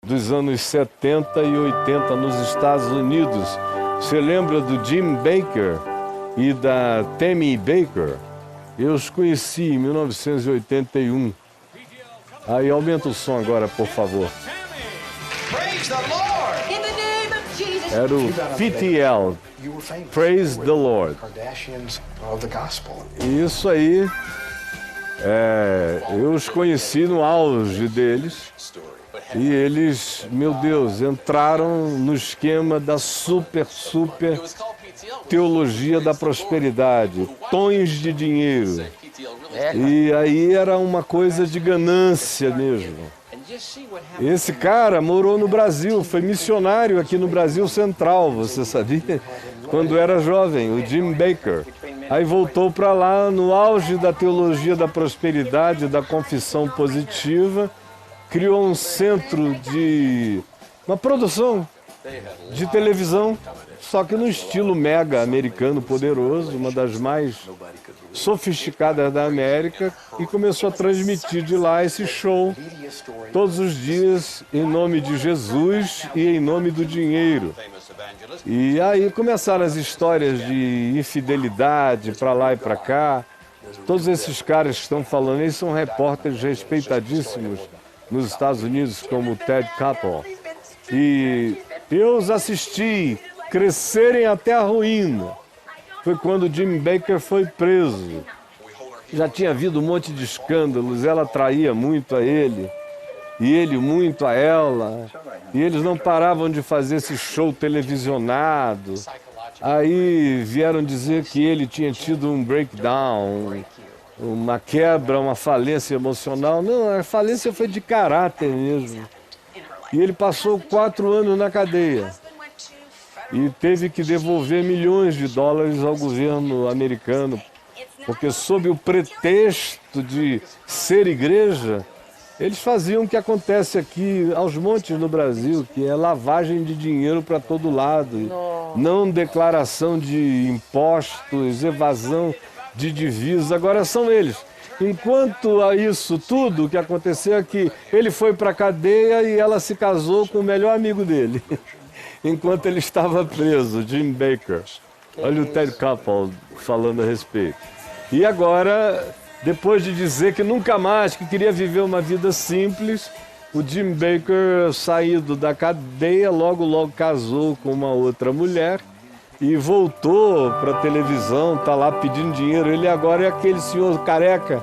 dos anos 70 e 80 nos Estados Unidos. Você lembra do Jim Bakker e da Tammy Bakker? Eu os conheci em 1981. Aí aumenta o som agora, por favor. Era o PTL, Praise the Lord. Isso aí, eu os conheci no auge deles. E eles, meu Deus, entraram no esquema da super teologia da prosperidade, tons de dinheiro. E aí era uma coisa de ganância mesmo. Esse cara morou no Brasil, foi missionário aqui no Brasil Central, você sabia? Quando era jovem, o Jim Bakker. Aí voltou para lá no auge da teologia da prosperidade, da confissão positiva, criou um centro de uma produção de televisão, só que no estilo mega americano poderoso, uma das mais sofisticadas da América, e começou a transmitir de lá esse show todos os dias em nome de Jesus e em nome do dinheiro. E aí começaram as histórias de infidelidade para lá e para cá. Todos esses caras que estão falando aí são repórteres respeitadíssimos nos Estados Unidos, como o Ted Koppel. E eu os assisti crescerem até a ruína. Foi quando Jim Bakker foi preso. Já tinha havido um monte de escândalos, ela traía muito a ele, e ele muito a ela. E eles não paravam de fazer esse show televisionado. Aí vieram dizer que ele tinha tido um breakdown, uma quebra, uma falência emocional. Não, a falência foi de caráter mesmo. E ele passou 4 anos na cadeia. E teve que devolver milhões de dólares ao governo americano, porque sob o pretexto de ser igreja, eles faziam o que acontece aqui aos montes no Brasil, que é lavagem de dinheiro para todo lado, não declaração de impostos, evasão de divisas. Agora são eles. Enquanto a isso tudo, o que aconteceu é que ele foi para a cadeia e ela se casou com o melhor amigo dele. Enquanto ele estava preso, Jim Bakker. Olha o Ted Koppel falando a respeito. E agora, depois de dizer que nunca mais, que queria viver uma vida simples, o Jim Bakker, saído da cadeia, logo casou com uma outra mulher e voltou para a televisão, tá lá pedindo dinheiro. Ele agora é aquele senhor careca.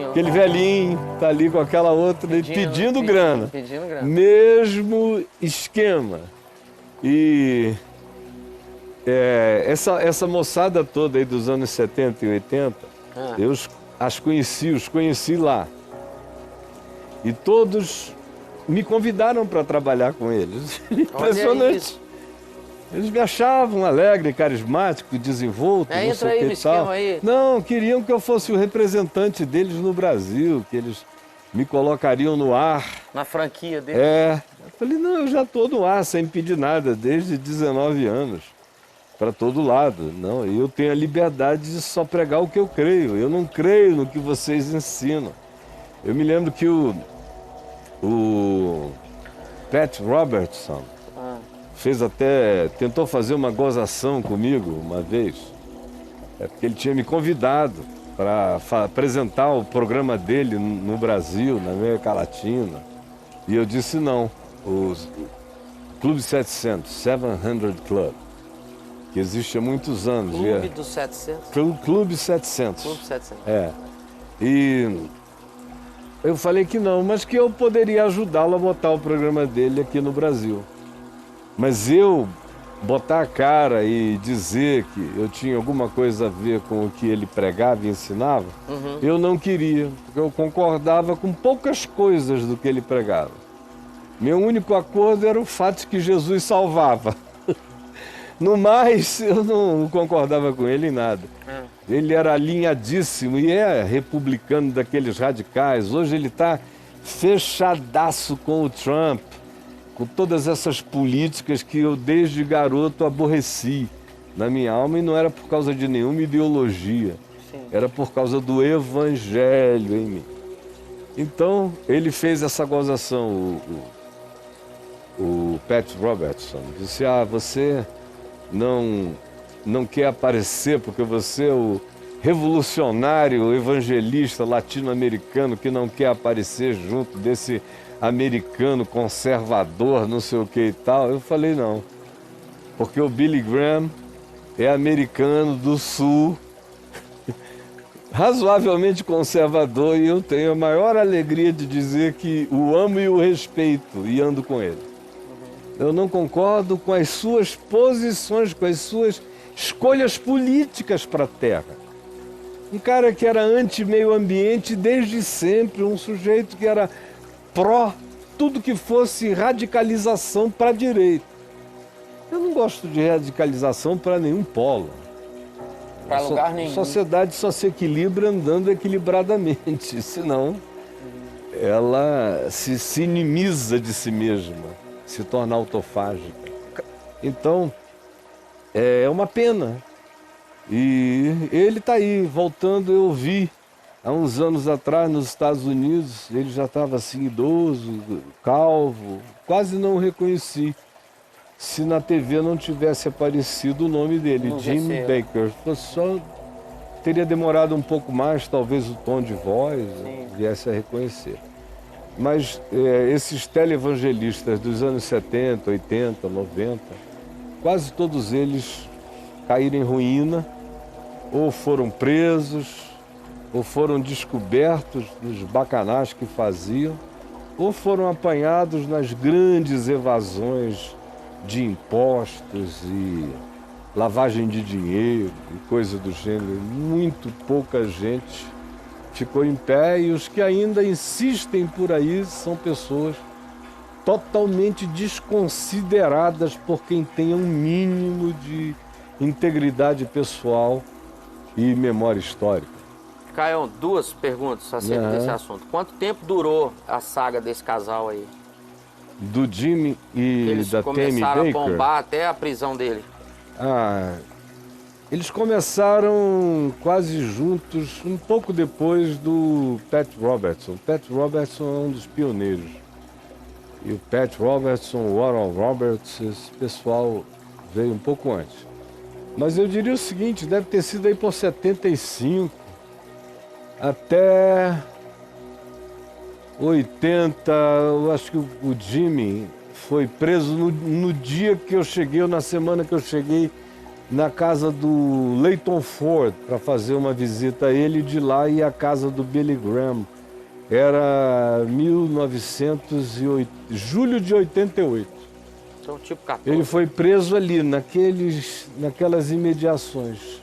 Aquele velhinho, tá ali com aquela outra, pedindo grana. Mesmo esquema. E essa moçada toda aí dos anos 70 e 80, eu os conheci lá. E todos me convidaram para trabalhar com eles. Impressionante. Eles me achavam alegre, carismático, desenvolto, não sei o que e tal. Não, queriam que eu fosse o representante deles no Brasil, que eles me colocariam no ar. Na franquia deles? Eu falei, não, eu já estou no ar, sem pedir nada, desde 19 anos, para todo lado. Não, eu tenho a liberdade de só pregar o que eu creio. Eu não creio no que vocês ensinam. Eu me lembro que o Pat Robertson tentou fazer uma gozação comigo uma vez, porque ele tinha me convidado para apresentar o programa dele no Brasil, na América Latina. E eu disse não. O Clube 700 Club, que existe há muitos anos. Clube dos 700? Clube 700. Clube 700. E eu falei que não, mas que eu poderia ajudá-lo a botar o programa dele aqui no Brasil. Mas eu botar a cara e dizer que eu tinha alguma coisa a ver com o que ele pregava e ensinava, eu não queria, porque eu concordava com poucas coisas do que ele pregava. Meu único acordo era o fato de que Jesus salvava. No mais, eu não concordava com ele em nada. Ele era alinhadíssimo e é republicano daqueles radicais. Hoje ele está fechadaço com o Trump, com todas essas políticas que eu desde garoto aborreci na minha alma, e não era por causa de nenhuma ideologia, era por causa do evangelho em mim. Então ele fez essa gozação, Pat Robertson. Disse, você não quer aparecer porque você é o revolucionário evangelista latino-americano que não quer aparecer junto desse americano conservador, não sei o que e tal. Eu falei, não, porque o Billy Graham é americano do sul, razoavelmente conservador, e eu tenho a maior alegria de dizer que o amo e o respeito e ando com ele. Eu não concordo com as suas posições, com as suas escolhas políticas para a terra. Um cara que era anti-meio ambiente desde sempre, um sujeito que era pró tudo que fosse radicalização para a direita. Eu não gosto de radicalização para nenhum polo. Para lugar nenhum. A sociedade só se equilibra andando equilibradamente, senão ela se inimiza de si mesma, se torna autofágica. Então, é uma pena. E ele está aí, voltando. Eu vi há uns anos atrás nos Estados Unidos, ele já estava assim idoso, calvo, quase não o reconheci. Se na TV não tivesse aparecido o nome dele, Jim Bakker. Só teria demorado um pouco mais, talvez o tom de voz viesse a reconhecer. Mas esses televangelistas dos anos 70, 80, 90, quase todos eles caíram em ruína, ou foram presos, ou foram descobertos nos bacanais que faziam, ou foram apanhados nas grandes evasões de impostos e lavagem de dinheiro e coisa do gênero. Muito pouca gente ficou em pé, e os que ainda insistem por aí são pessoas totalmente desconsideradas por quem tem um mínimo de integridade pessoal e memória histórica. Caio, duas perguntas acerca desse assunto. Quanto tempo durou a saga desse casal aí? Do Jimmy e da Tammy Bakker? Eles começaram a bombar até a prisão dele. Eles começaram quase juntos, um pouco depois do Pat Robertson. Pat Robertson é um dos pioneiros. E o Pat Robertson, o Oral Roberts, esse pessoal veio um pouco antes. Mas eu diria o seguinte, deve ter sido aí por 75 até 80, eu acho que o Jimmy foi preso no dia que eu cheguei, ou na semana que eu cheguei, na casa do Leighton Ford, para fazer uma visita a ele. De lá e a casa do Billy Graham. Era 1908, julho de 88. Então, tipo 14. Ele foi preso ali, naquelas imediações.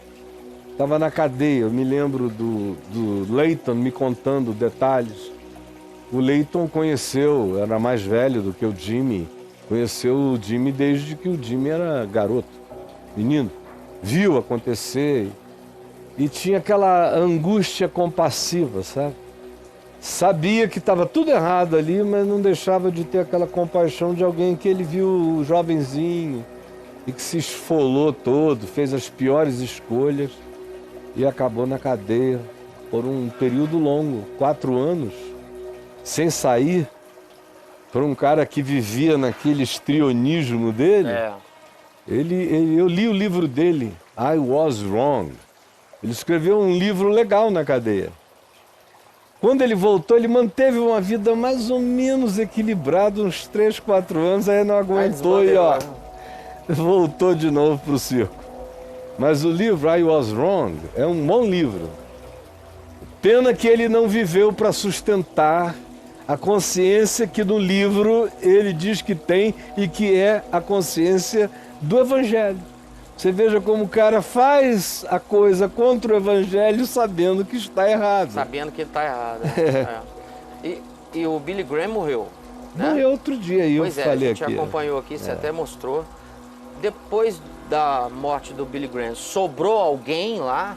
Estava na cadeia, eu me lembro do Leighton me contando detalhes. O Leighton conheceu, era mais velho do que o Jimmy, conheceu o Jimmy desde que o Jimmy era garoto, menino. Viu acontecer e tinha aquela angústia compassiva, sabe? Sabia que estava tudo errado ali, mas não deixava de ter aquela compaixão de alguém que ele viu jovenzinho e que se esfolou todo, fez as piores escolhas e acabou na cadeia por um período longo, 4 anos, sem sair, por um cara que vivia naquele histrionismo dele. Eu li o livro dele, I Was Wrong. Ele escreveu um livro legal na cadeia. Quando ele voltou, ele manteve uma vida mais ou menos equilibrada, uns 3, 4 anos, aí não aguentou e voltou de novo para o circo. Mas o livro I Was Wrong é um bom livro. Pena que ele não viveu para sustentar a consciência que no livro ele diz que tem e que é a consciência do Evangelho. Você veja como o cara faz a coisa contra o Evangelho sabendo que está errado. Sabendo que está errado. E o Billy Graham morreu, né? Morreu outro dia, aí eu falei aqui. A gente acompanhou aqui, você até mostrou. Depois da morte do Billy Graham, sobrou alguém lá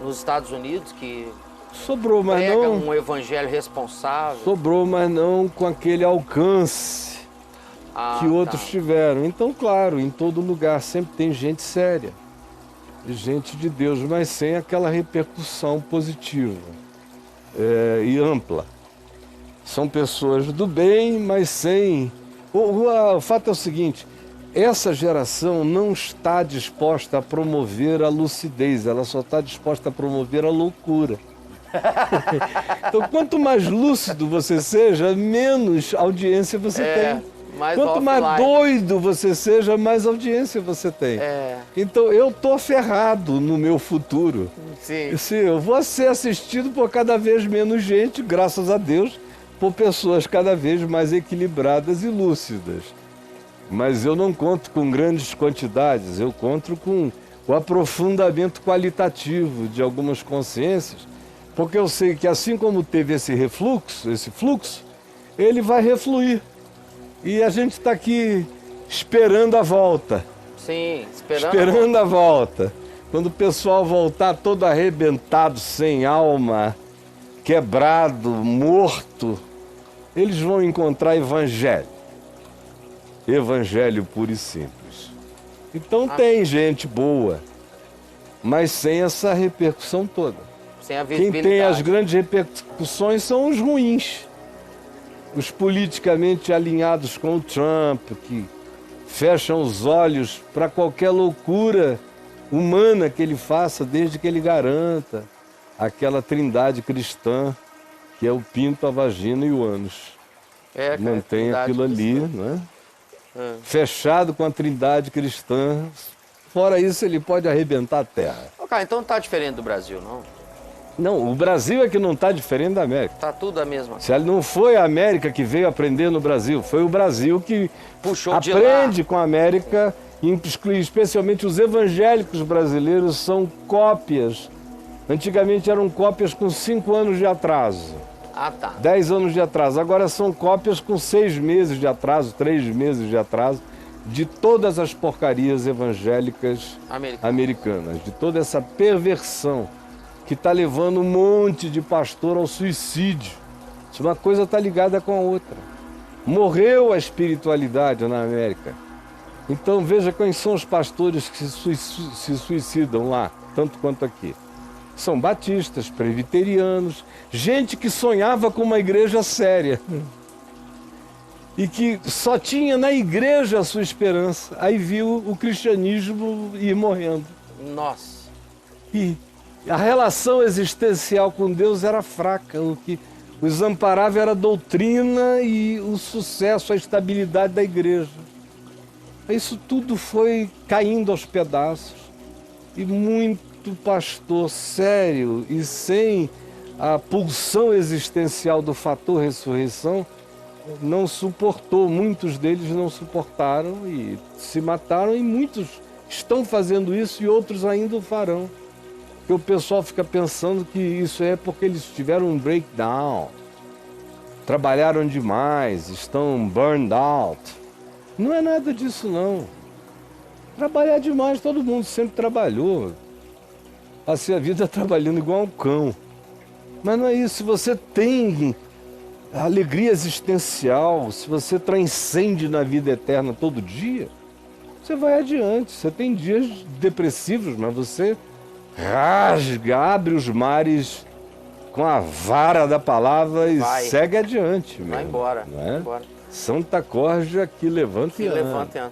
nos Estados Unidos que sobrou, mas prega não um evangelho responsável? Sobrou, mas não com aquele alcance que outros tiveram. Então, claro, em todo lugar sempre tem gente séria, gente de Deus, mas sem aquela repercussão positiva e ampla. São pessoas do bem, mas sem O fato é o seguinte, essa geração não está disposta a promover a lucidez, ela só está disposta a promover a loucura. Então, quanto mais lúcido você seja, menos audiência você tem. Quanto mais doido você seja, mais audiência você tem. Então, eu tô ferrado no meu futuro. Sim. Sim, eu vou ser assistido por cada vez menos gente, graças a Deus, por pessoas cada vez mais equilibradas e lúcidas. Mas eu não conto com grandes quantidades, eu conto com o aprofundamento qualitativo de algumas consciências, porque eu sei que assim como teve esse refluxo, esse fluxo, ele vai refluir. E a gente está aqui esperando a volta. Sim, esperando a volta. Quando o pessoal voltar todo arrebentado, sem alma, quebrado, morto, eles vão encontrar evangelho. Evangelho puro e simples. Então tem gente boa, mas sem essa repercussão toda. Sem a visibilidade. Quem tem as grandes repercussões são os ruins. Os politicamente alinhados com o Trump, que fecham os olhos para qualquer loucura humana que ele faça, desde que ele garanta aquela trindade cristã, que é o pinto, a vagina e o ânus. Mantém aquilo ali, não é? Fechado com a trindade cristã. Fora isso, ele pode arrebentar a terra. Cara, então não está diferente do Brasil, não? Não, o Brasil é que não está diferente da América. Está tudo a mesma. Se não foi a América que veio aprender no Brasil, foi o Brasil que puxou aprende com a América, especialmente os evangélicos brasileiros são cópias. Antigamente eram cópias com 5 anos de atraso. 10 anos de atraso. Agora são cópias com 6 meses de atraso, 3 meses de atraso, de todas as porcarias evangélicas americanas, de toda essa perversão que está levando um monte de pastor ao suicídio. Uma coisa está ligada com a outra. Morreu a espiritualidade na América. Então veja quem são os pastores que se suicidam lá, tanto quanto aqui. São batistas, presbiterianos, gente que sonhava com uma igreja séria e que só tinha na igreja a sua esperança. Aí viu o cristianismo ir morrendo. Nossa! E a relação existencial com Deus era fraca. O que os amparava era a doutrina e o sucesso, a estabilidade da igreja. Isso tudo foi caindo aos pedaços. E muito pastor sério e sem a pulsão existencial do fator ressurreição não suportou. Muitos deles não suportaram e se mataram, e muitos estão fazendo isso e outros ainda o farão. Porque o pessoal fica pensando que isso é porque eles tiveram um breakdown, trabalharam demais, estão burned out. Não é nada disso, não. Trabalhar demais, todo mundo sempre trabalhou. Passei a vida trabalhando igual um cão. Mas não é isso. Se você tem alegria existencial, se você transcende na vida eterna todo dia, você vai adiante. Você tem dias depressivos, mas você rasga, abre os mares com a vara da palavra e segue adiante. Vai embora, não é? vai embora. Santa Corja que levanta e anda.